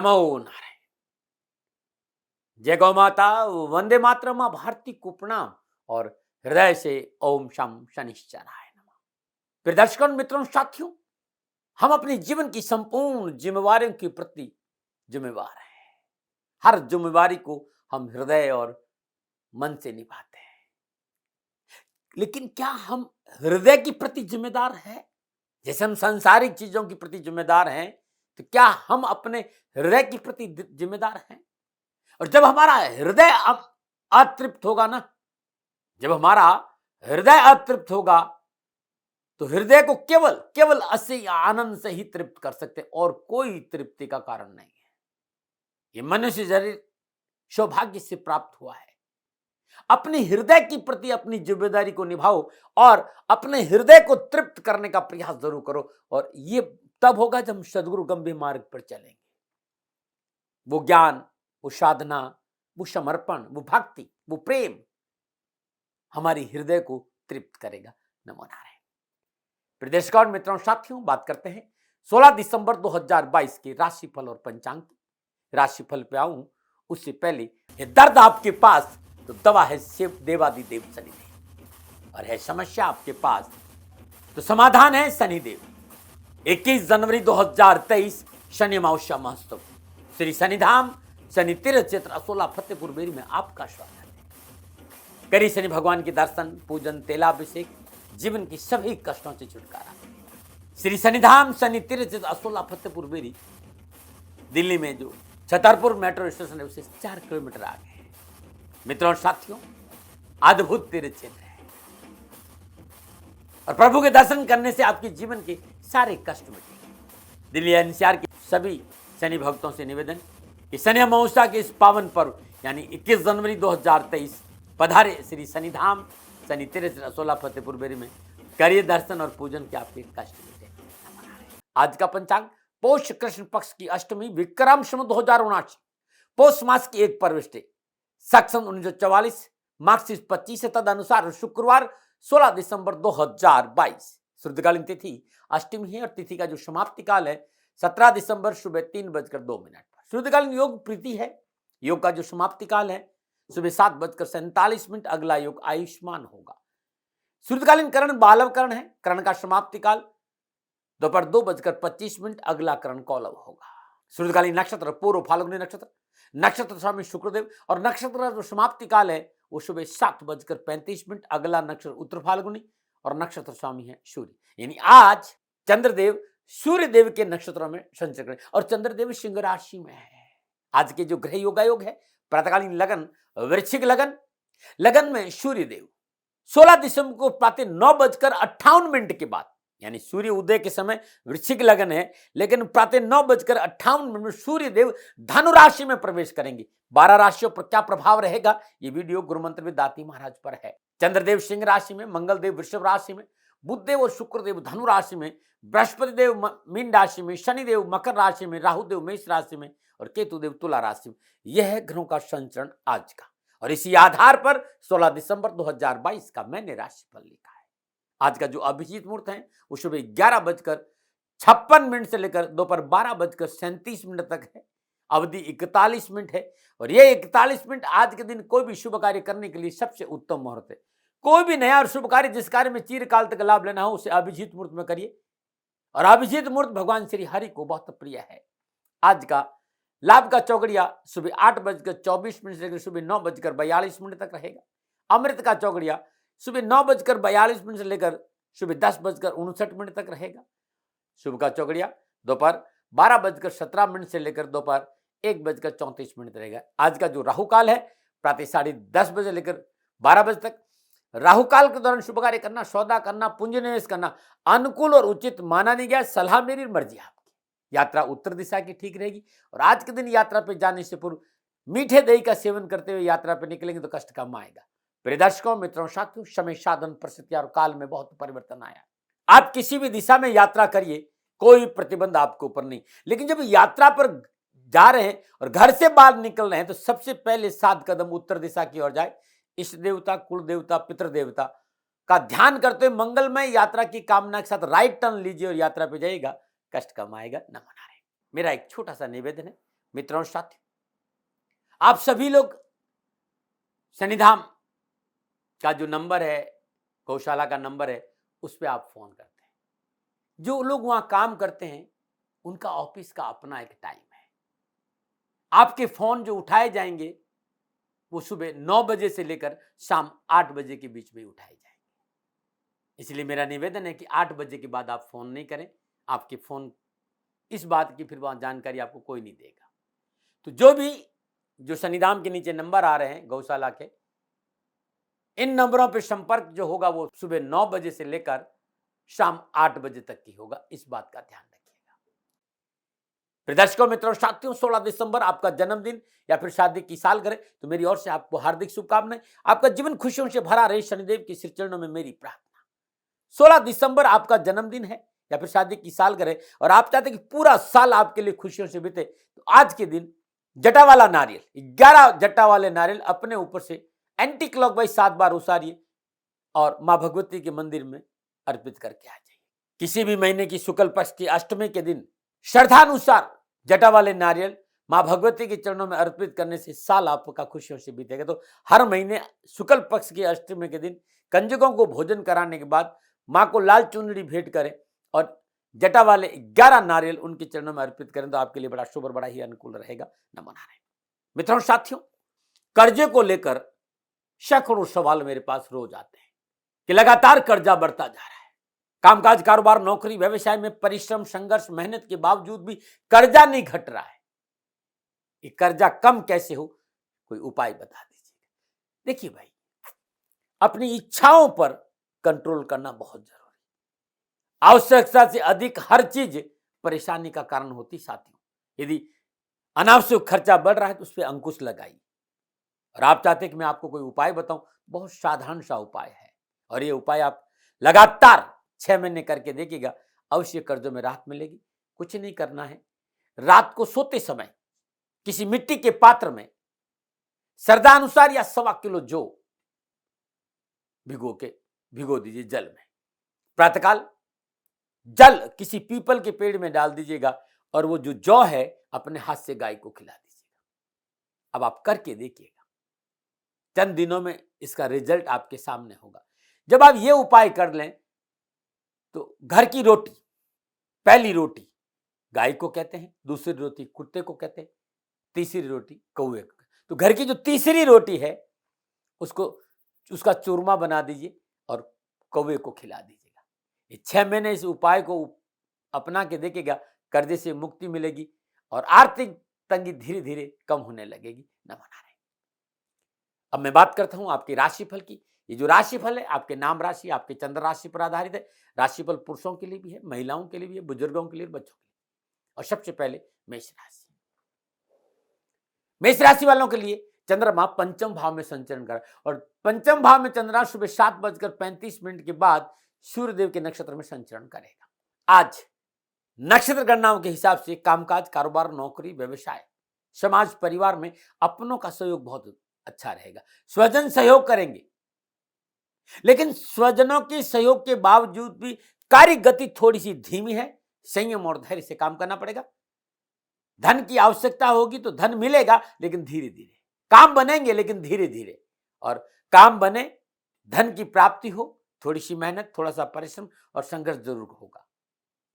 नमो नारायण। जय गौ माता, वंदे मातरम, मां भारती को प्रणाम और हृदय से ओम शम शनिश्चराय नमः। प्रिय दर्शकों, मित्रों, साथियों, हम अपने जीवन की संपूर्ण जिम्मेवारियों के प्रति जिम्मेवार हैं। हर जिम्मेवारी को हम हृदय और मन से निभाते हैं, लेकिन क्या हम हृदय के प्रति जिम्मेदार हैं? जैसे हम सांसारिक चीजों के प्रति जिम्मेदार हैं, तो क्या हम अपने हृदय के प्रति जिम्मेदार हैं? और जब हमारा हृदय अतृप्त होगा ना, जब हमारा हृदय अतृप्त होगा, तो हृदय को केवल केवल असी आनंद से ही तृप्त कर सकते, और कोई तृप्ति का कारण नहीं है। ये मनुष्य शरीर सौभाग्य से प्राप्त हुआ है। अपने हृदय के प्रति अपनी जिम्मेदारी को निभाओ और अपने हृदय को तृप्त करने का प्रयास जरूर करो, और ये तब होगा जब हम सदगुरु गंभीर मार्ग पर चलेंगे। वो ज्ञान, वो साधना, वो समर्पण, वो भक्ति, वो प्रेम हमारी हृदय को तृप्त करेगा। नमो नारायण। प्रिय दर्शकों, मित्रों, साथियों, बात करते हैं 16 दिसंबर 2022 के राशिफल और पंचांग की। राशिफल पे आऊं उससे पहले, ये दर्द आपके पास तो दवा है शिव देवादिदेव शनिदेव, और है समस्या आपके पास तो समाधान है शनिदेव। 21 जनवरी 2023 शनि अमावस्या महोत्सव, श्री शनिधाम शनि तीर्थ क्षेत्र असोला फतेहपुर बेरी में आपका स्वागत है। करिए शनि भगवान के दर्शन, पूजन, तेलाभिषेक, जीवन की सभी कष्टों से छुटकारा। श्री शनिधाम शनि तीर्थ क्षेत्र असोला फतेहपुर बेरी, दिल्ली में जो छतरपुर मेट्रो स्टेशन है उससे 4 किलोमीटर आगे है। मित्रों, साथियों, अद्भुत तीर्थ क्षेत्र है, और प्रभु के दर्शन करने से आपके जीवन के सारे कष्ट मिटेंगे। दिल्ली एनसीआर के सभी शनि भक्तों से निवेदन कि शनि अमावस्या के इस पावन पर्व यानी 21 जनवरी 2023 पधारे श्री शनिधाम शनि तीर्थ असोला फतेहपुर बेरी में, करिए दर्शन और पूजन के आपके कष्ट मिटे। आज का पंचांग पौष कृष्ण पक्ष की अष्टमी, विक्रम संवत 2079, पौष मास की एक परविष्टि, सक्षम 1944, मार्क्सिस्ट 25 है, तदनुसार शुक्रवार 16 दिसंबर 2022। शुद्धकालीन तिथि अष्टमी है, और तिथि का जो समाप्ति काल है 17 दिसंबर सुबह 3:02 पर। शुद्धकालीन योग प्रीति है। योग का जो समाप्ति काल है सुबह 7:47, अगला योग आयुष्मान होगा। शुद्धकालीन करण बालव करण है। करण का समाप्ति काल दोपहर 2:25, अगला करण कौलव होगा। शुद्धकालीन नक्षत्र पूर्व फाल्गुनी नक्षत्र, नक्षत्र स्वामी शुक्रदेव, और नक्षत्र का जो समाप्ति काल है वो सुबह 7:35, अगला नक्षत्र उत्तर फाल्गुनी, और नक्षत्र स्वामी है सूर्य। यानी आज चंद्रदेव सूर्यदेव के नक्षत्रों में संचरण करें, और चंद्रदेव सिंह राशि में है। आज के जो ग्रह योगायोग है, प्रातःकालीन लगन वृश्चिक लगन, लगन में सूर्यदेव 16 दिसंबर को प्रातः 9:58 के बाद, यानी सूर्य उदय के समय वृश्चिक लगन है, लेकिन प्रातः 9:58 में सूर्यदेव धनु राशि में प्रवेश करेंगे। 12 राशियों पर क्या प्रभाव रहेगा, ये वीडियो गुरु मंत्र में दाती महाराज पर है। चंद्रदेव सिंह राशि में, मंगलदेव वृषभ राशि में, बुधदेव और शुक्रदेव धनु राशि में, बृहस्पति देव मीन राशि में, शनिदेव मकर राशि में, राहुदेव मेष राशि में, और केतुदेव तुला राशि में। यह है ग्रहों का संचरण आज का, और इसी आधार पर 16 दिसंबर 2022 का मैंने राशिफल लिखा है। आज का जो अभिजीत मुहूर्त है वो सुबह 11:56 से लेकर दोपहर 12:37 तक है। अवधि 41 मिनट है, और ये 41 मिनट आज के दिन कोई भी शुभ कार्य करने के लिए सबसे उत्तम मुहूर्त है। कोई भी नया और शुभ कार्य जिस कार्य में चिरकाल तक लाभ लेना हो उसे अभिजीत मुहूर्त में करिए, और अभिजीत मुहूर्त भगवान श्री हरि को बहुत प्रिय है। आज का लाभ का चौगड़िया सुबह 8:24 से लेकर सुबह 9:42 तक रहेगा। अमृत का चौगड़िया सुबह 9:42 से लेकर सुबह 10:59 तक रहेगा। शुभ का चौगड़िया दोपहर 12:17 से लेकर दोपहर 1:34 रहेगा। आज का जो राहु काल है प्रातः 10:30 बजे लेकर 12 बजे तक। राहु काल के दौरान शुभ कार्य करना, सौदा करना, पूंजी निवेश करना अनुकूल और उचित माना नहीं गया। सलाह मेरी, मर्जी आपकी। यात्रा उत्तर दिशा की ठीक रहेगी, और आज के दिन यात्रा पे जाने से पूर्व मीठे दही का सेवन करते हुए यात्रा पे निकलेंगे तो कष्ट कम आएगा। प्रिय दर्शकों, मित्रों, साथियों, समय, साधन, परिस्थिति और काल में बहुत परिवर्तन आया। आप किसी भी दिशा में यात्रा करिए, कोई प्रतिबंध आपके ऊपर नहीं, लेकिन जब यात्रा पर जा रहे हैं और घर से बाहर निकल रहे हैं तो सबसे पहले 7 कदम उत्तर दिशा की ओर जाए। इष्ट देवता, कुल देवता, पितृ देवता का ध्यान करते हुए मंगलमय यात्रा की कामना के साथ राइट टर्न लीजिए और यात्रा पे जाइएगा, कष्ट कम आएगा। नमो नारायण। मेरा एक छोटा सा निवेदन है, मित्रों और साथियों, आप सभी लोग शनिधाम का जो नंबर है, गौशाला का नंबर है, उस पर आप फोन करते हैं। जो लोग वहां काम करते हैं उनका ऑफिस का अपना एक टाइम है। आपके फोन जो उठाए जाएंगे वो सुबह 9 बजे से लेकर शाम 8 बजे के बीच में उठाए जाएंगे। इसलिए मेरा निवेदन है कि 8 बजे के बाद आप फोन नहीं करें। आपके फोन इस बात की फिर वहां जानकारी आपको कोई नहीं देगा। तो जो शनिधाम के नीचे नंबर आ रहे हैं गौशाला के, इन नंबरों पर संपर्क जो होगा वो सुबह 9 बजे से लेकर शाम 8 बजे तक की होगा। इस बात का ध्यान रखिएगा। फिर दर्शकों, मित्रों, साथियों, 16 दिसंबर आपका जन्मदिन या फिर शादी की सालगिरह, तो मेरी ओर से आपको हार्दिक शुभकामनाएं। आपका जीवन खुशियों से भरा रहे, शनिदेव के श्री चरणों में मेरी प्रार्थना। 16 दिसंबर आपका जन्मदिन है या फिर शादी की सालगिरह और आप चाहते हैं कि पूरा साल आपके लिए खुशियों से बीते, तो आज के दिन जटा वाला नारियल, 11 जटा वाले नारियल अपने ऊपर से एंटी क्लॉकवाइज 7 बार उसारिए और मां भगवती के मंदिर में अर्पित करके आ जाइए। किसी भी महीने की शुक्ल पक्ष की अष्टमी के दिन श्रद्धानुसार जटा वाले नारियल मां भगवती के चरणों में अर्पित करने से साल आपका खुशियों से बीतेगा। तो हर महीने शुक्ल पक्ष की अष्टमी के दिन कंजकों को भोजन कराने के बाद मां को लाल चुनरी भेंट करें और जटा वाले 11 नारियल उनके चरणों में अर्पित करें, तो आपके लिए बड़ा शुभ और बड़ा ही अनुकूल रहेगा। नमन नारायण। मित्रों साथियों, कर्जे को लेकर सैकड़ों सवाल मेरे पास रोज आते हैं कि लगातार कर्जा बढ़ता जा रहा है। कामकाज, कारोबार, नौकरी, व्यवसाय में परिश्रम, संघर्ष, मेहनत के बावजूद भी कर्जा नहीं घट रहा है। ये कर्जा कम कैसे हो, कोई उपाय बता दीजिए। देखिए भाई, अपनी इच्छाओं पर कंट्रोल करना बहुत जरूरी। आवश्यकता से अधिक हर चीज परेशानी का कारण होती। साथियों, यदि अनावश्यक खर्चा बढ़ रहा है तो उस पर अंकुश लगाइए। और आप चाहते हैं कि मैं आपको कोई उपाय बताऊं, बहुत साधारण सा उपाय है और ये उपाय आप लगातार 6 महीने करके देखिएगा, अवश्य कर्जों में राहत मिलेगी। कुछ नहीं करना है, रात को सोते समय किसी मिट्टी के पात्र में श्रद्धानुसार या 1.25 किलो जौ भिगो दीजिए जल में। प्रातःकाल जल किसी पीपल के पेड़ में डाल दीजिएगा और वो जो जौ है अपने हाथ से गाय को खिला दीजिएगा। अब आप करके देखिएगा, चंद दिनों में इसका रिजल्ट आपके सामने होगा। जब आप ये उपाय कर लें तो घर की रोटी, पहली रोटी गाय को कहते हैं, दूसरी रोटी कुत्ते को कहते हैं, तीसरी रोटी कौवे को। तो घर की जो तीसरी रोटी है उसका चूरमा बना दीजिए और कौवे को खिला दीजिएगा। ये 6 महीने इस उपाय को अपना के देखिएगा, कर्जे से मुक्ति मिलेगी और आर्थिक तंगी धीरे धीरे कम होने लगेगी। नमन नारायण। अब मैं बात करता हूं आपकी राशिफल की। ये जो राशिफल है आपके नाम राशि, आपके चंद्र राशि पर आधारित है। राशिफल पुरुषों के लिए भी है, महिलाओं के लिए भी है, बुजुर्गों के लिए, बच्चों के लिए। और सबसे पहले मेष राशि। मेष राशि वालों के लिए चंद्रमा पंचम भाव में संचरण कर और पंचम भाव में चंद्रमा सुबह 7:35 के बाद सूर्यदेव के नक्षत्र में संचरण करेगा। आज नक्षत्र गणनाओं के हिसाब से कामकाज, कारोबार, नौकरी, व्यवसाय, समाज, परिवार में अपनों का सहयोग बहुत अच्छा रहेगा। स्वजन सहयोग करेंगे, लेकिन स्वजनों के सहयोग के बावजूद भी कार्य गति थोड़ी सी धीमी है। संयम और धैर्य से काम करना पड़ेगा। धन की आवश्यकता होगी तो धन मिलेगा, लेकिन धीरे धीरे। काम बनेंगे लेकिन धीरे धीरे। और काम बने, धन की प्राप्ति हो, थोड़ी सी मेहनत, थोड़ा सा परिश्रम और संघर्ष जरूर होगा।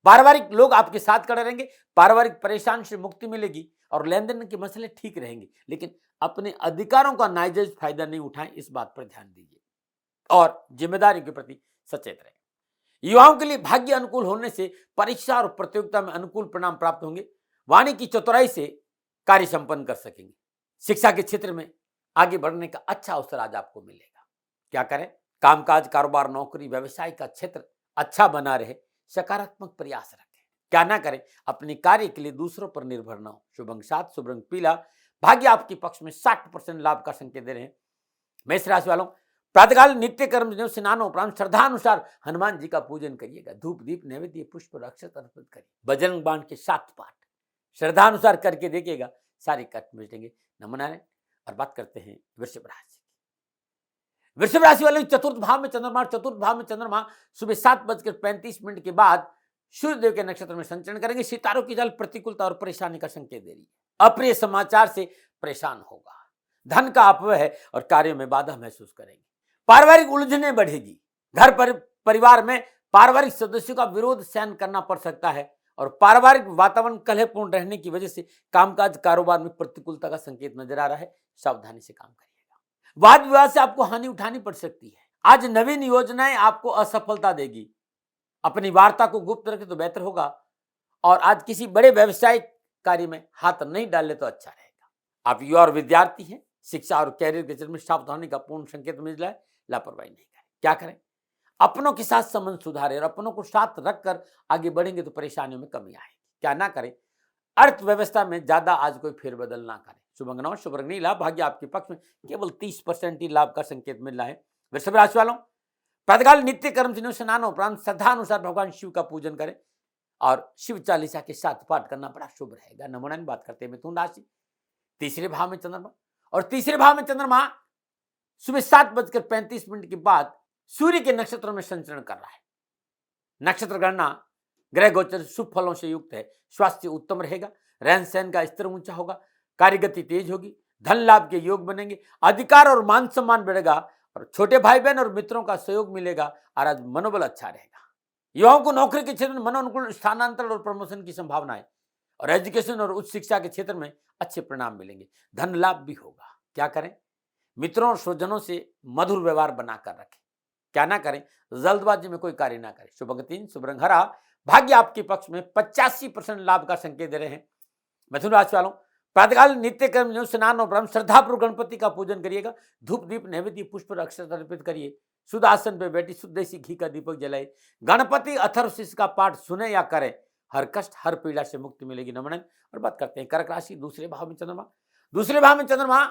पारिवारिक लोग आपके साथ खड़े रहेंगे, पारिवारिक परेशान से मुक्ति मिलेगी और लेन देन के मसले ठीक रहेंगे। लेकिन अपने अधिकारों का नाजायज फायदा नहीं उठाएं, इस बात पर ध्यान दीजिए और जिम्मेदारी के प्रति सचेत रहें। युवाओं के लिए भाग्य अनुकूल होने से परीक्षा और प्रतियोगिता में अनुकूल परिणाम प्राप्त होंगे। वाणी की चतुराई से कार्य संपन्न कर सकेंगे। शिक्षा के क्षेत्र में आगे बढ़ने का अच्छा अवसर आज आपको मिलेगा। क्या करें? कामकाज, कारोबार, नौकरी, व्यवसाय का क्षेत्र अच्छा बना रहे, सकारात्मक प्रयास रखें। क्या ना करें? अपने कार्य के लिए दूसरों पर निर्भर न हो। शुभ अंक 7, शुभ रंग पीला, भाग्य आपके पक्ष में 60% लाभ का संकेत दे रहे हैं। मेष राशि वालों, प्रातःकाल नित्य कर्म स्नान उपरांत श्रद्धानुसार हनुमान जी का पूजन करिएगा। धूप दीप नैवेद्य पुष्प अक्षत अर्पित करिए। बजरंग बाण के 7 पाठ श्रद्धानुसार करके देखिएगा, सारे कष्ट मिटेंगे। नमन नारायण। और बात करते हैं वृषभ राशि। वृषभ राशि वाले चतुर्थ भाव में चंद्रमा सुबह 7:35 के बाद सूर्यदेव के नक्षत्र में संचरण करेंगे। सितारों की चाल प्रतिकूलता और परेशानी का संकेत दे रही है। अप्रिय समाचार से परेशान होगा, धन का अपव्यय है और कार्यों में बाधा महसूस करेंगे। पारिवारिक उलझने बढ़ेगी, घर पर परिवार में पारिवारिक सदस्यों का विरोध सहन करना पड़ सकता है और पारिवारिक वातावरण कलहपूर्ण रहने की वजह से कामकाज कारोबार में प्रतिकूलता का संकेत नजर आ रहा है। सावधानी से काम करिएगा। वाद विवाद से आपको हानि उठानी पड़ सकती है। आज नवीन योजनाएं आपको असफलता देगी। अपनी वार्ता को गुप्त रखें तो बेहतर होगा और आज किसी बड़े व्यवसायिक कार्य में हाथ नहीं डाले तो अच्छा रहेगा। आप युवा और विद्यार्थी हैं, शिक्षा और कैरियर के क्षेत्र में सावधानी का पूर्ण संकेत मिल रहा है। लापरवाही नहीं करें। क्या करें? अपनों के साथ संबंध सुधारें और अपनों को साथ रखकर आगे बढ़ेंगे तो परेशानियों में कमी आएगी। क्या ना करें? अर्थव्यवस्था में ज्यादा आज कोई फेरबदल ना करें। शुभ अंक शुभ रंग नीला, भाग्य आपके पक्ष में केवल 30% ही लाभ का संकेत मिल रहा है। वृषभ राशि वालों, प्रातःकाल नित्य कर्म चिन्हों स्नान उपरांत श्रद्धा अनुसार भगवान शिव का पूजन करें और शिव चालीसा के साथ पाठ करना बड़ा शुभ रहेगा। नमूना बात करते हैं मिथुन राशि, तीसरे भाव में चंद्रमा और तीसरे भाव में चंद्रमा सुबह 7:35 के बाद सूर्य के नक्षत्रों में संचरण कर रहा है। नक्षत्र गणना ग्रह गोचर शुभ फलों से युक्त है। स्वास्थ्य उत्तम रहेगा, रहन सहन का स्तर ऊंचा होगा, कार्यगति तेज होगी, धन लाभ के योग बनेंगे, अधिकार और मान सम्मान बढ़ेगा और छोटे भाई बहन और मित्रों का सहयोग मिलेगा और आज मनोबल अच्छा रहेगा। युवाओं को नौकरी के क्षेत्र में मनोनुकूल स्थानांतरण और प्रमोशन की संभावना है और एजुकेशन और उच्च शिक्षा के क्षेत्र में अच्छे परिणाम मिलेंगे। धन लाभ भी होगा। क्या करें? मित्रों और स्वजनों से मधुर व्यवहार बनाकर रखें। क्या ना करें? जल्दबाजी में कोई कार्य ना करें। शुभ अंक 3, शुभ रंग हरा, भाग्य आपके पक्ष में 85% लाभ का संकेत दे रहे हैं। मिथुन राशि वालों, प्रातःकाल नित्य कर्म स्नान और ब्रह्म श्रद्धापूर्वक गणपति का पूजन करिएगा। धूप दीप नैवेद्य पुष्प और अक्षत अर्पित करिए। शुद्ध आसन पर बैठी शुद्ध देसी घी का दीपक जलाए। गणपति अथर्वशीष का पाठ सुने या करें, हर कष्ट हर पीड़ा से मुक्ति मिलेगी। नमन। और बात करते हैं कर्क राशि, दूसरे भाव में चंद्रमा। दूसरे भाव में चंद्रमा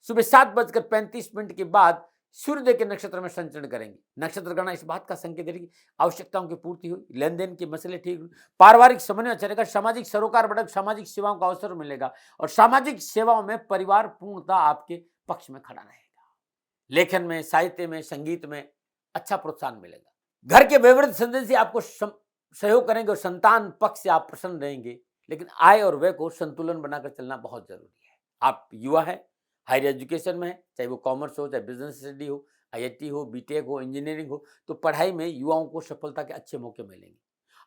सुबह 7:35 के बाद सूर्यदेव के नक्षत्र में संचरण करेंगे। नक्षत्र गणना इस बात का संकेत देगी आवश्यकताओं की पूर्ति हुई, लेन देन के मसले ठीक हुए, पारिवारिक समन्वय चलेगा, सामाजिक सरोकार बढ़ेगा, सामाजिक सेवाओं का अवसर मिलेगा और सामाजिक सेवाओं में परिवार पूर्णता आपके पक्ष में खड़ा रहेगा। लेखन में, साहित्य में, संगीत में अच्छा प्रोत्साहन मिलेगा। घर के व्यवहारिक सदस्य से आपको सहयोग करेंगे और संतान पक्ष से आप प्रसन्न रहेंगे, लेकिन आय और व्यय को संतुलन बनाकर चलना बहुत जरूरी है। आप युवा है, हायर एजुकेशन में है, चाहे वो कॉमर्स हो, चाहे बिजनेस स्टडी हो, आईआईटी हो, बीटेक हो, इंजीनियरिंग हो, तो पढ़ाई में युवाओं को सफलता के अच्छे मौके मिलेंगे।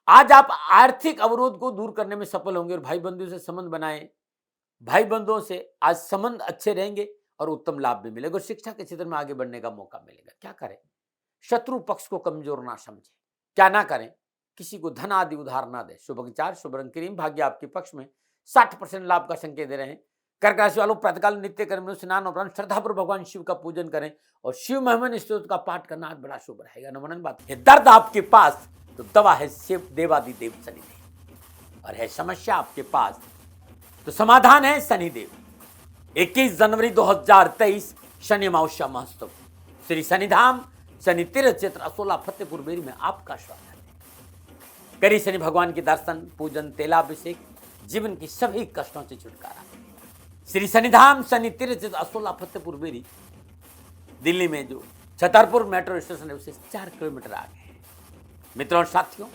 आज आप आर्थिक अवरोध को दूर करने में सफल होंगे और भाई बंधुओं से संबंध बनाए, भाई बंधुओं से आज संबंध अच्छे रहेंगे और उत्तम लाभ भी मिलेगा और शिक्षा के क्षेत्र में आगे बढ़ने का मौका मिलेगा। क्या करें? शत्रु पक्ष को कमजोर ना समझे। क्या ना करें? किसी को धन आदि उधार ना दे। शुभ अंक 4, शुभ रंग क्रीम, भाग्य आपके पक्ष में 60% लाभ का संकेत दे रहे हैं। कर्क राशि वालों, प्रातःकाल नित्य कर्म स्नान उपरांत श्रद्धापूर्वक भगवान शिव का पूजन करें और शिव महिमन स्तोत्र का पाठ करना आज बड़ा शुभ रहेगा। नमन। बात है दर्द आपके पास तो दवा है शिव देवादिदेव शनिदेव और है समस्या आपके पास तो समाधान है शनिदेव। 21 जनवरी 2023 शनि अमावस्या महोत्सव श्री शनिधाम शनि तीर्थ क्षेत्र असोला फतेहपुर बेरी में आपका स्वागत है। करिए शनि भगवान के दर्शन, पूजन, तेलाभिषेक, जीवन की सभी कष्टों से छुटकारा। श्री शनिधाम शनि तीर्थ क्षेत्र असोला फतेहपुर बेरी दिल्ली में जो छतरपुर मेट्रो स्टेशन है उससे 4 किलोमीटर आगे है। मित्रों और साथियों,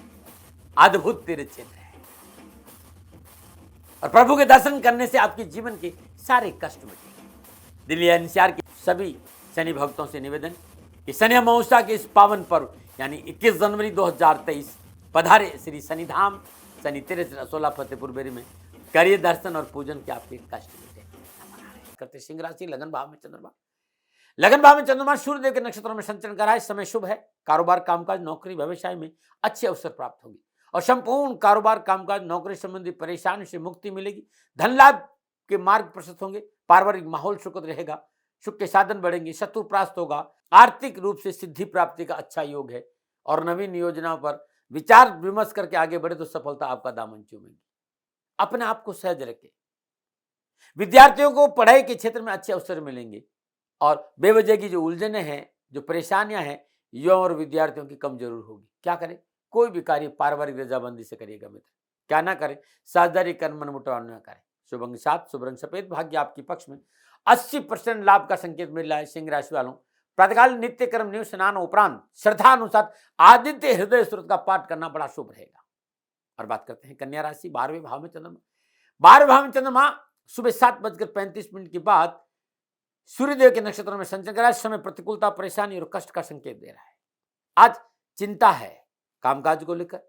अद्भुत तीर्थ क्षेत्र है और प्रभु के दर्शन करने से आपके जीवन के सारे कष्ट मिटेंगे। दिल्ली एनसीआर के सभी शनि भक्तों से निवेदन कि शनि अमावस्या के इस पावन पर्व यानी 21 जनवरी 2023 पधारे श्री शनिधाम शनि तीर्थ असोला फतेहपुर बेरी में, करिए दर्शन और पूजन के आपके कष्ट मिटे। करते सिंह राशि, लगन भाव में चंद्रमा। लगन भाव में चंद्रमा सूर्यदेव के नक्षत्रों में संचरण कर रहा है। समय शुभ है। कारोबार, कामकाज, नौकरी, व्यवसाय में अच्छे अवसर प्राप्त होंगे और संपूर्ण कारोबार, कामकाज, नौकरी संबंधी परेशानी से मुक्ति मिलेगी। धन लाभ के मार्ग प्रशस्त होंगे। पारिवारिक माहौल सुखद रहेगा। सुख के साधन बढ़ेंगे। शत्रु परास्त होगा। आर्थिक रूप से सिद्धि प्राप्ति का अच्छा योग है और नवीन योजनाओं पर विचार विमर्श करके आगे बढ़े तो सफलता आपका दामन चूमेगी। अपने आप को सहज रखें। विद्यार्थियों को पढ़ाई के क्षेत्र में अच्छे अवसर मिलेंगे और बेवजह की जो उलझने हैं, जो परेशानियां हैं, युवा और विद्यार्थियों की कम जरूर होगी। क्या करें? कोई भी कार्य पारिवारिक रजाबंदी से करिएगा मित्र। क्या ना करें? साझेदारी कर मनमुटाव न करें। शुभ अंक 7, शुभ रंग सफेद, भाग्य आपके पक्ष में 80% लाभ का संकेत मिल रहा है। सिंह राशि वालों, प्रातःकाल नित्य कर्म स्नान उपरांत श्रद्धा अनुसार आदित्य हृदय स्त्रोत का पाठ करना बड़ा शुभ रहेगा। और बात करते हैं कन्या राशि, 12वें भाव में चंद्रमा। 12वें भाव में चंद्रमा सुबह 7:35 के बाद सूर्यदेव के नक्षत्रों में संचरण कर रहा है। इस समय प्रतिकूलता, परेशानी और कष्ट का संकेत दे रहा है। आज चिंता है कामकाज को लेकर,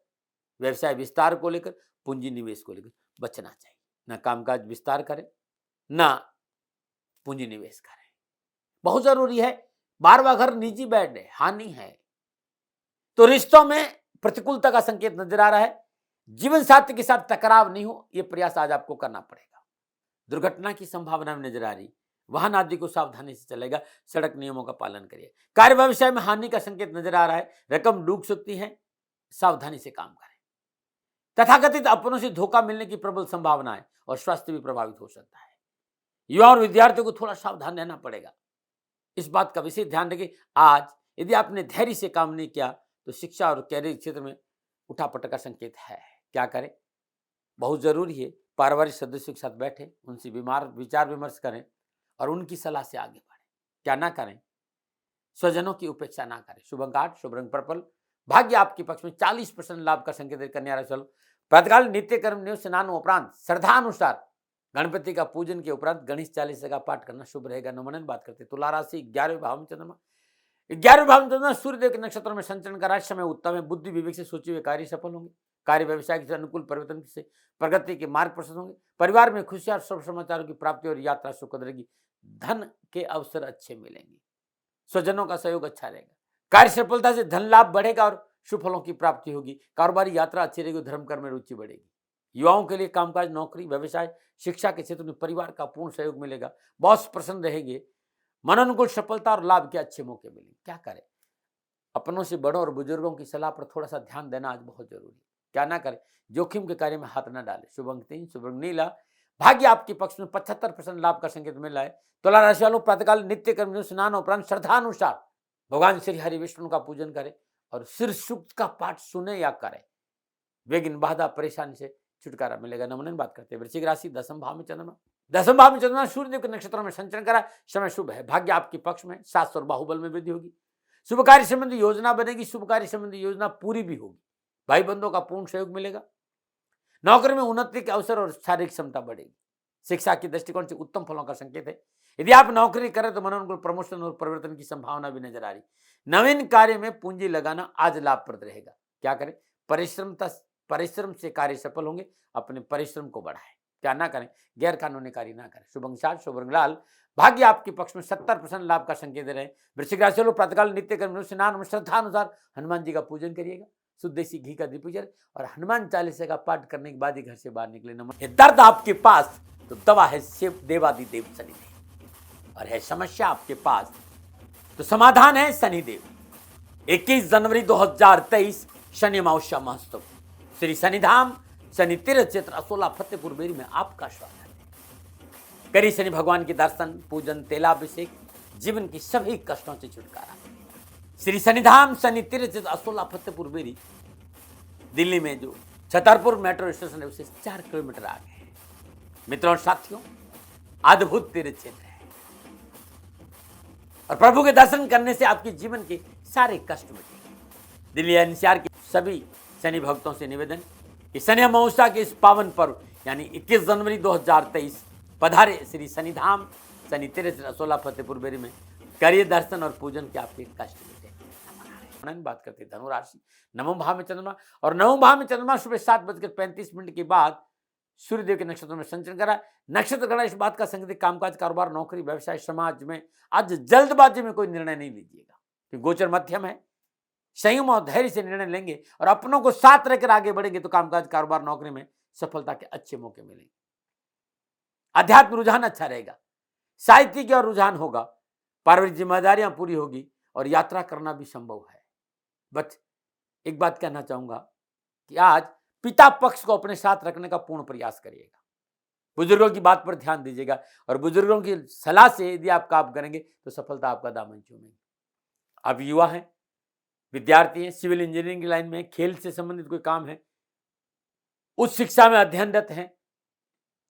व्यवसाय विस्तार को लेकर, पूंजी निवेश को लेकर बचना चाहिए। ना कामकाज विस्तार करें, ना पूंजी निवेश करें। बहुत जरूरी है। 12वां घर निजी बेड है, हानि है, तो रिश्तों में प्रतिकूलता का संकेत नजर आ रहा है। जीवन साथी के साथ टकराव नहीं हो, यह प्रयास आज आपको करना पड़ेगा। दुर्घटना की संभावना में नजर आ रही, वाहन आदि को सावधानी से चलेगा, सड़क नियमों का पालन करिए। कार्य व्यवसाय में हानि का संकेत नजर आ रहा है, रकम डूब सकती है, सावधानी से काम करें। तथाकथित अपनों से धोखा मिलने की प्रबल संभावना है और स्वास्थ्य भी प्रभावित हो सकता है। युवा और विद्यार्थियों को थोड़ा सावधान रहना पड़ेगा, इस बात का विशेष ध्यान रखें। आज यदि आपने धैर्य से काम नहीं किया तो शिक्षा और कैरियर क्षेत्र में उठापटक का संकेत है। क्या करें? बहुत जरूरी है पारिवारिक सदस्यों के साथ बैठे, उनसे विचार विमर्श करें और उनकी सलाह से आगे बढ़ें। क्या ना करें? स्वजनों की उपेक्षा ना करें। शुभ अंक 8, शुभ रंग पर्पल, भाग्य आपके पक्ष में। 40% लाभ का संकेत कन्या राशि वालों। प्रातःकाल नित्य कर्म नियम स्नान उपरांत श्रद्धानुसार गणपति का पूजन के उपरांत गणेश चालीसा का पाठ करना शुभ रहेगा। नमन बात करते तुला राशि 11वें भाव में चंद्रमा। 11वें भाव में चंद्रमा सूर्यदेव के नक्षत्रों में संचरण का समय उत्तम है। बुद्धि विवेक से सोचे हुए कार्य सफल होंगे। कार्य व्यवसाय के अनुकूल परिवर्तन से प्रगति के मार्ग प्रशस्त होंगे। परिवार में खुशियां और शुभ समाचारों की प्राप्ति और यात्रा सुखद रहेगी। धन के अवसर अच्छे मिलेंगे। स्वजनों का सहयोग अच्छा रहेगा। कार्य सफलता से धन लाभ बढ़ेगा और शुभ फलों की प्राप्ति होगी। कारोबारी यात्रा अच्छी रहेगी। धर्म कर्म में रुचि बढ़ेगी। युवाओं के लिए कामकाज, नौकरी, व्यवसाय, शिक्षा के क्षेत्र में परिवार का पूर्ण सहयोग मिलेगा। बॉस प्रसन्न रहेंगे। मनोनुकूल सफलता और लाभ के अच्छे मौके मिलेंगे। क्या करें? अपनों से बड़ों और बुजुर्गों की सलाह पर थोड़ा सा ध्यान देना आज बहुत जरूरी है। क्या ना करें? जोखिम के कार्य में हाथ न डालें। शुभ अंक 3, शुभ रंग नीला, भाग्य आपके पक्ष में। 75% लाभ का संकेत मिल रहा है। तुला राशि वालों प्रातःकाल नित्य कर्म स्नान उपरांत श्रद्धानुसार भगवान श्री हरि विष्णु का पूजन करें और सिर सूक्त का पाठ सुने या करें। विघ्न, बाधा, परेशानी से छुटकारा मिलेगा। नमन बात करते हैं वृश्चिक राशि 10वें भाव में चंद्रमा। 10वें भाव में चंद्रमा सूर्यदेव के नक्षत्रों में संचरण करा। समय शुभ है। भाग्य आपके पक्ष में। साहस और बाहुबल में वृद्धि होगी। शुभ कार्य संबंधी योजना बनेगी। शुभ कार्य संबंधी योजना पूरी भी होगी। भाई बंधुओं का पूर्ण सहयोग मिलेगा। नौकरी में उन्नति के अवसर और शारीरिक क्षमता बढ़ेगी। शिक्षा की दृष्टिकोण से उत्तम फलों का संकेत है। यदि आप नौकरी करें तो मनोनुकूल प्रमोशन और परिवर्तन की संभावना भी नजर आ रही। नवीन कार्य में पूंजी लगाना आज लाभप्रद रहेगा। क्या करें? परिश्रम से कार्य सफल होंगे। अपने परिश्रम को बढ़ाएं। क्या ना करें? गैर कानूनी कार्य ना करें। शुभ अंक 7, शुभ रंग लाल, भाग्य आपके पक्ष में। 70% लाभ का संकेत दे रहे हैं। वृश्चिक राशि वालों प्रातःकाल नित्य कर्म स्नान में श्रद्धानुसार हनुमान जी का पूजन करिएगा। शुद्ध देसी घी का दीप जलाएं और हनुमान चालीसा का पाठ करने के बाद ही घर से बाहर निकले। नमन। दर्द आपके पास तो दवा है शिव देवादिदेव शनिदेव, और है समस्या आपके पास तो समाधान है शनिदेव। 21 जनवरी 2023 शनि अमावस्या महोत्सव श्री शनिधाम शनि तीर्थ क्षेत्र असोला फतेहपुर बेरी में आपका स्वागत है। करिए शनि भगवान के दर्शन, पूजन, तेलाभिषेक, जीवन की सभी कष्टों से छुटकारा। श्री शनिधाम शनि तीर्थ क्षेत्र असोला फतेहपुर बेरी, दिल्ली में जो छतरपुर मेट्रो स्टेशन है उससे 4 किलोमीटर आगे है। मित्रों और साथियों, अद्भुत तीर्थ क्षेत्र है और प्रभु के दर्शन करने से आपके जीवन के सारे कष्ट मिटेंगे। दिल्ली एनसीआर के सभी शनि भक्तों से निवेदन कि शनि अमावस्या के इस पावन पर्व यानी 21 जनवरी 2023 पधारे श्री शनिधाम शनि तीर्थ असोला फतेहपुर बेरी में। करिए दर्शन और पूजन के आपके कष्ट मिटे। बात करते धनु राशि 9वें भाव में चंद्रमा, और 9वें भाव में चंद्रमा सुबह 7:35 के बाद सूर्यदेव के नक्षत्रों में संचरण करा। नक्षत्र गणा इस बात का संकेत कामकाज, कारोबार, नौकरी, व्यवसाय, समाज में आज जल्दबाजी में कोई निर्णय नहीं लीजिएगा क्योंकि गोचर मध्यम है। संयम और धैर्य से निर्णय लेंगे और अपनों को साथ रखकर आगे बढ़ेंगे तो कामकाज, कारोबार, नौकरी में सफलता के अच्छे मौके मिलेंगे। अध्यात्म रुझान अच्छा रहेगा। साहित्य की ओर रुझान होगा। पारिवारिक जिम्मेदारियां पूरी होगी और यात्रा करना भी संभव है। बस एक बात कहना चाहूंगा कि आज पिता पक्ष को अपने साथ रखने का पूर्ण प्रयास करिएगा। बुजुर्गों की बात पर ध्यान दीजिएगा और बुजुर्गों की सलाह से यदि आप काम करेंगे तो सफलता आपका दामन चूमेगी। आप युवा हैं, विद्यार्थी हैं, सिविल इंजीनियरिंग की लाइन में, खेल से संबंधित कोई काम है, उच्च शिक्षा में अध्ययनरत हैं,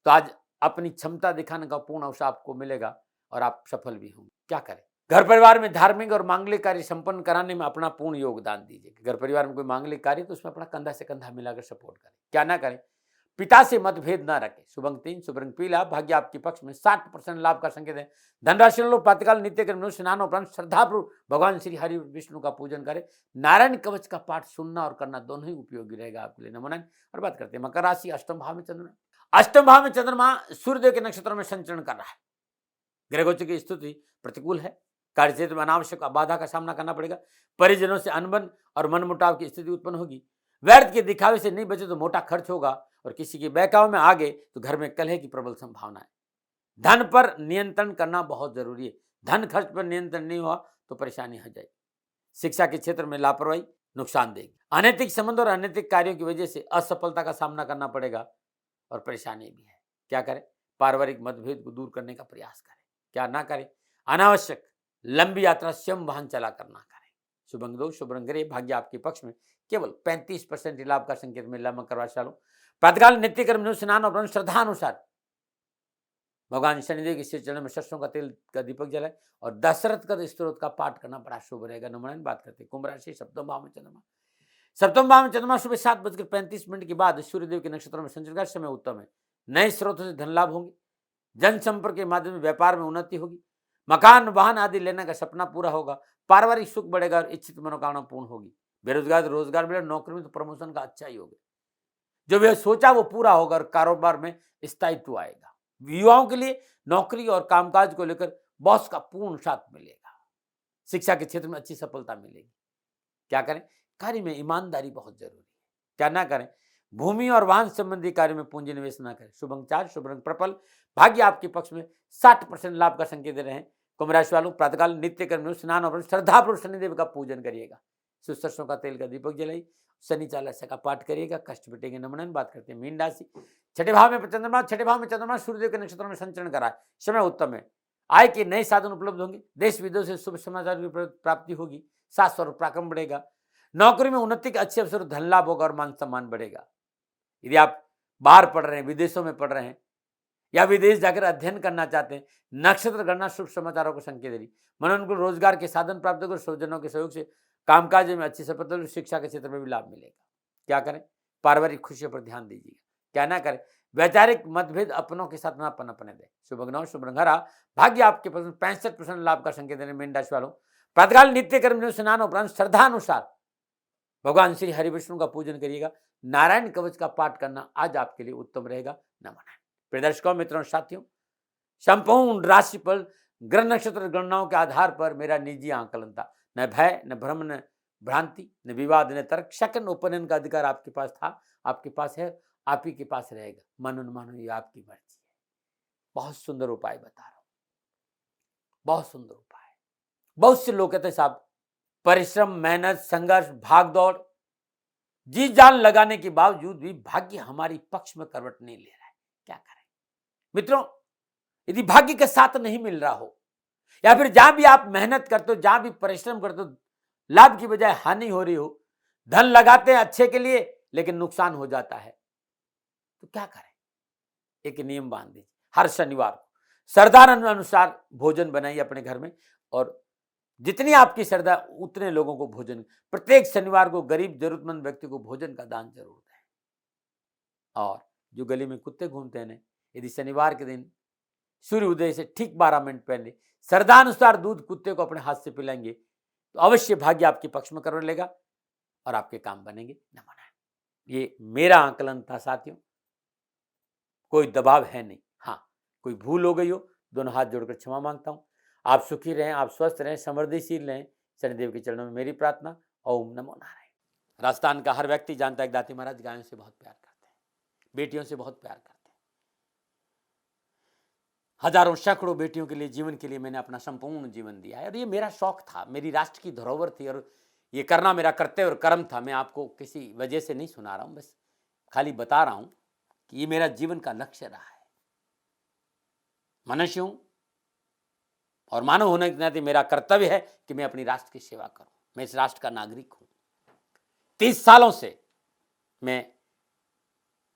तो आज अपनी क्षमता दिखाने का पूर्ण अवसर आपको मिलेगा और आप सफल भी होंगे। क्या करें? घर परिवार में धार्मिक और मांगलिक कार्य संपन्न कराने में अपना पूर्ण योगदान दीजिए। घर परिवार में कोई मांगलिक कार्य तो उसमें अपना कंधा से कंधा मिलाकर सपोर्ट करें। क्या ना करें? पिता से मतभेद न रखें। शुभ अंक 3, शुभ रंग पीला, भाग्य आपके पक्ष में, 60% लाभ का संकेत है। धनराशि लोग प्रातःकाल नित्य कर्म स्नान उपरांत श्रद्धापूर्वक भगवान श्री हरि विष्णु का पूजन करें। नारायण कवच का पाठ सुनना और करना दोनों ही उपयोगी रहेगा आपके लिए। नमो नारायण। और बात करते हैं मकर राशि, अष्टम भाव में चंद्रमा। अष्टम भाव में चंद्रमा सूर्यदेव के नक्षत्रों में संचरण कर रहा है। ग्रह गोचर की स्थिति प्रतिकूल है। कार्यक्षेत्र में अनावश्यक बाधा का सामना करना पड़ेगा। परिजनों से अनबन और मनमुटाव की स्थिति उत्पन्न होगी। व्यर्थ के दिखावे से नहीं बचे तो मोटा खर्च होगा और किसी के बहकावे में आगे तो घर में कलह की प्रबल संभावना है। धन पर नियंत्रण करना बहुत जरूरी है। धन खर्च पर नियंत्रण नहीं हुआ तो परेशानी हो जाएगी। शिक्षा के क्षेत्र में लापरवाही नुकसान देगी। अनैतिक संबंध और अनैतिक कार्यों की वजह से असफलता का सामना करना पड़ेगा और परेशानी भी है। क्या करें? पारिवारिक मतभेद को दूर करने का प्रयास करें। क्या ना करें? अनावश्यक लंबी यात्रा स्वयं वाहन चला कर ना करें। शुभ अंक 2, शुभ रंग ग्रे, भाग्य आपके पक्ष में, केवल 35% लाभ का संकेत मिल रहा है मकर राशि वालों। प्रातःकाल नित्य कर्म स्नान और श्रद्धा अनुसार भगवान शनिदेव के चरण में सरसों का तेल का दीपक जलाए और दशरथ का स्तोत्र का पाठ करना बड़ा शुभ रहेगा। नमन बात करते हैं कुंभ राशि, सप्तम भाव में चंद्रमा। सप्तम भाव में चंद्रमा सुबह 7:35 के बाद सूर्यदेव के नक्षत्रों में संचरण का समय उत्तम है। नए स्रोतों से धन लाभ होंगे। जन संपर्क के माध्यम से व्यापार में उन्नति होगी। मकान वाहन आदि लेने का सपना पूरा होगा। पारिवारिक सुख बढ़ेगा और इच्छित मनोकामना पूर्ण होगी। बेरोजगार रोजगार मिलेगा। नौकरी में तो प्रमोशन का अच्छा ही होगा। जो भी सोचा वो पूरा होगा और कारोबार में स्थायित्व आएगा। युवाओं के लिए नौकरी और कामकाज को लेकर बॉस का पूर्ण साथ मिलेगा। शिक्षा के क्षेत्र में अच्छी सफलता मिलेगी। क्या करें? कार्य में ईमानदारी बहुत जरूरी है। क्या ना करें? भूमि और वाहन संबंधी कार्य में पूंजी निवेश ना करें। शुभ अंक 4, शुभ रंग पर्पल, भाग्य आपके पक्ष में, 60% लाभ का संकेत दे रहे हैं। कुंभ राशि वालों प्रातःकाल नित्य कर्म स्नान और श्रद्धापूर्वक शनिदेव का पूजन करिएगा। सरसों का तेल का दीपक जलाई, शनि चालीसा का पाठ करिएगा, कष्ट मिटेंगे। नमन बात करते हैं मीन राशि, छठे भाव में चंद्रमा सूर्यदेव के नक्षत्रों में संचरण करा है। समय उत्तम है। आय के नए साधन उपलब्ध होंगे। देश विदेश से शुभ समाचार की प्राप्ति होगी। सास और पराक्रम बढ़ेगा। नौकरी में उन्नति के अच्छे अवसर, धन लाभ होगा और मान सम्मान बढ़ेगा। यदि आप बाहर पढ़ रहे हैं, विदेशों में पढ़ रहे हैं या विदेश जाकर अध्ययन करना चाहते हैं, नक्षत्र गणना शुभ समाचारों को संकेत दे रही। मनोनुकूल रोजगार के साधन प्राप्त होकर स्वजनों के सहयोग से कामकाज में अच्छी सफलता, शिक्षा के क्षेत्र में भी लाभ मिलेगा। क्या करें? पारिवारिक खुशियों पर ध्यान दीजिए। क्या ना करें? वैचारिक मतभेद अपनों के साथ ना पनपने दें। शुभ अंक 9, शुभ रंग हरा, भाग्य आपके पास 65% लाभ का संकेत देने मीन राशि वालों। प्रातःकाल नित्य कर्म स्नान उपरांत श्रद्धा अनुसार भगवान श्री हरि विष्णु का पूजन करिएगा। नारायण कवच का पाठ करना आज आपके लिए उत्तम रहेगा। नमन। प्रदर्शकों, मित्रों, साथियों, संपूर्ण राशि पर ग्रह नक्षत्र गणनाओं के आधार पर मेरा निजी आंकलन था। न भय, न भ्रम, न भ्रांति, न विवाद, न तर्क। सेकंड ओपिनियन का अधिकार आपके पास था, आपके पास है, आप ही के पास रहेगा। मानो न मानो, ये आपकी मर्जी है। बहुत सुंदर उपाय बता रहा हूं, बहुत सुंदर उपाय। बहुत से लोग कहते हैं साहब परिश्रम, मेहनत, संघर्ष, भाग दौड़, जी जान लगाने के बावजूद भी भाग्य हमारी पक्ष में करवट नहीं ले रहा है। क्या करें? मित्रों, यदि भाग्य का साथ नहीं मिल रहा हो या फिर जहां भी आप मेहनत करते हो, जहां भी परिश्रम करते हो, लाभ की बजाय हानि हो रही हो, धन लगाते हैं अच्छे के लिए लेकिन नुकसान हो जाता है, तो क्या करें? एक नियम बांध दीजिए। हर शनिवार को श्रद्धा अनुसार भोजन बनाइए अपने घर में और जितनी आपकी श्रद्धा उतने लोगों को भोजन। प्रत्येक शनिवार को गरीब जरूरतमंद व्यक्ति को भोजन का दान जरूर दें। और जो गली में कुत्ते घूमते हैं, यदि शनिवार के दिन सूर्य उदय से ठीक 12 मिनट पहले श्रद्धानुसार दूध कुत्ते को अपने हाथ से पिलाएंगे तो अवश्य भाग्य आपके पक्ष में करने लेगा और आपके काम बनेंगे। नमन। ये मेरा आंकलन था साथियों, कोई दबाव है नहीं। हाँ, कोई भूल हो गई हो, दोनों हाथ जोड़कर क्षमा मांगता हूं। आप सुखी रहें, आप स्वस्थ रहें, समृद्धिशील रहें, शनिदेव के चरणों में मेरी प्रार्थना। ओम नमो नारायण। राजस्थान का हर व्यक्ति जानता है दाती महाराज गायों से बहुत प्यार करते हैं, बेटियों से बहुत प्यार करते हैं। हजारों सैकड़ों बेटियों के लिए, जीवन के लिए मैंने अपना संपूर्ण जीवन दिया है और ये मेरा शौक था, मेरी राष्ट्र की धरोहर थी और ये करना मेरा कर्तव्य और कर्म था। मैं आपको किसी वजह से नहीं सुना रहा हूं, बस खाली बता रहा हूं कि ये मेरा जीवन का लक्ष्य रहा है। मनुष्य हूं और मानव होने के नाते मेरा कर्तव्य है कि मैं अपनी राष्ट्र की सेवा करूं। मैं इस राष्ट्र का नागरिक हूं। 30 सालों से मैं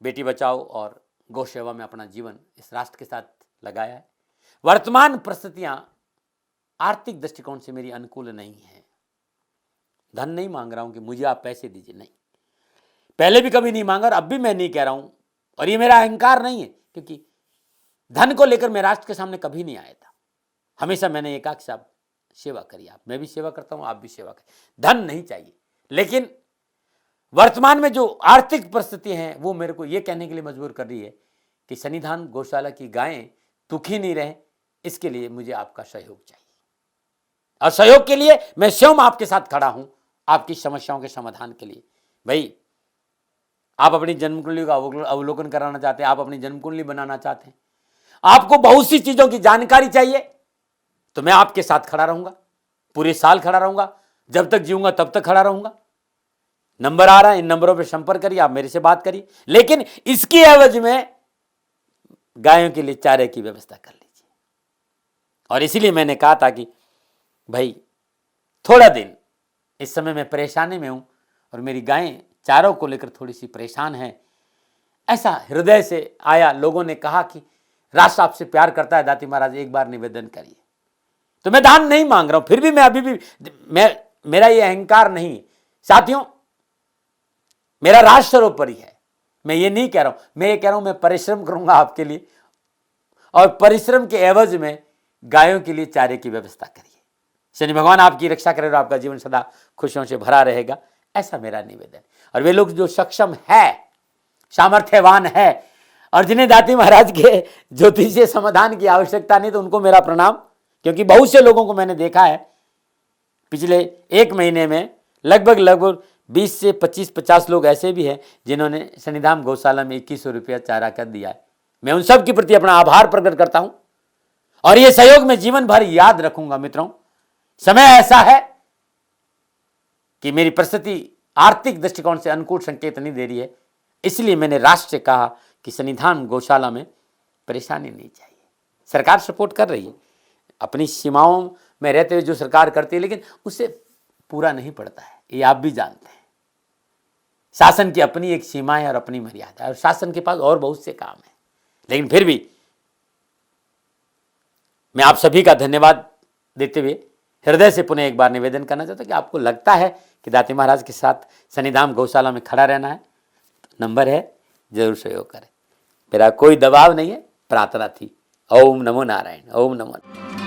बेटी बचाओ और गौ सेवा में अपना जीवन इस राष्ट्र के साथ लगाया है। वर्तमान परिस्थितियां आर्थिक दृष्टिकोण से मेरी अनुकूल नहीं है। धन नहीं मांग रहा हूं कि मुझे आप पैसे दीजिए, नहीं, पहले भी कभी नहीं मांगा और अब भी मैं नहीं कह रहा हूं। और ये मेरा अहंकार नहीं है, क्योंकि धन को लेकर मैं राष्ट्र के सामने कभी नहीं आया था। हमेशा मैंने एक आख साहब सेवा करी, आप, मैं भी सेवा करता हूं, आप भी सेवा करें। धन नहीं चाहिए, लेकिन वर्तमान में जो आर्थिक परिस्थिति है वो मेरे को ये कहने के लिए मजबूर कर रही है कि सन्निधान गौशाला की गायें दुखी नहीं रहे, इसके लिए मुझे आपका सहयोग चाहिए। और सहयोग के लिए मैं स्वयं आपके साथ खड़ा हूं, आपकी समस्याओं के समाधान के लिए। भाई, आप अपनी जन्म कुंडली का अवलोकन कराना चाहते हैं, आप अपनी जन्म कुंडली बनाना चाहते हैं, आपको बहुत सी चीजों की जानकारी चाहिए, तो मैं आपके साथ खड़ा रहूंगा, पूरे साल खड़ा रहूंगा, जब तक जीऊंगा तब तक खड़ा रहूंगा। नंबर आ रहा है, इन नंबरों पर संपर्क करिए, आप मेरे से बात करिए, लेकिन इसकी एवज में गायों के लिए चारे की व्यवस्था कर लीजिए। और इसीलिए मैंने कहा था कि भाई थोड़ा दिन इस समय मैं परेशानी में हूं और मेरी गायें चारों को लेकर थोड़ी सी परेशान है। ऐसा हृदय से आया, लोगों ने कहा कि राष्ट्र आपसे प्यार करता है दाती महाराज, एक बार निवेदन करिए। तो मैं दान नहीं मांग रहा हूं, फिर भी मैं अभी भी मेरा ये अहंकार नहीं साथियों, मेरा राष्ट्र सर्वोपरि है। मैं ये नहीं कह रहा हूं, मैं ये कह रहा हूं मैं परिश्रम करूंगा आपके लिए, और परिश्रम के एवज में गायों के लिए चारे की व्यवस्था करिए। शनि भगवान आपकी रक्षा करे और आपका जीवन सदा खुशियों से भरा रहेगा, ऐसा मेरा निवेदन। और वे लोग जो सक्षम है, सामर्थ्यवान है, और जिन्हें दाती महाराज के ज्योतिषीय समाधान की आवश्यकता नहीं, तो उनको मेरा प्रणाम, क्योंकि बहुत से लोगों को मैंने देखा है पिछले एक महीने में लगभग 20 से 25-50 लोग ऐसे भी हैं जिन्होंने सन्निधान गौशाला में 2100 रुपया चारा कर दिया है। मैं उन सब के प्रति अपना आभार प्रकट करता हूं, और ये सहयोग मैं जीवन भर याद रखूंगा। मित्रों, समय ऐसा है कि मेरी परिस्थिति आर्थिक दृष्टिकोण से अनुकूल संकेत नहीं दे रही है, इसलिए मैंने राष्ट्र से कहा कि सन्निधान गौशाला में परेशानी नहीं चाहिए। सरकार सपोर्ट कर रही है, अपनी सीमाओं में रहते हुए जो सरकार करती है, लेकिन उससे पूरा नहीं पड़ता है, ये आप भी जानते हैं। शासन की अपनी एक सीमा है और अपनी मर्यादा है, और शासन के पास और बहुत से काम है। लेकिन फिर भी मैं आप सभी का धन्यवाद देते हुए हृदय से पुनः एक बार निवेदन करना चाहता हूं कि आपको लगता है कि दाती महाराज के साथ सन्निधान गौशाला में खड़ा रहना है, तो नंबर है, जरूर सहयोग करें। मेरा कोई दबाव नहीं है, प्रार्थना थी। ओम नमो नारायण, ओम नमो।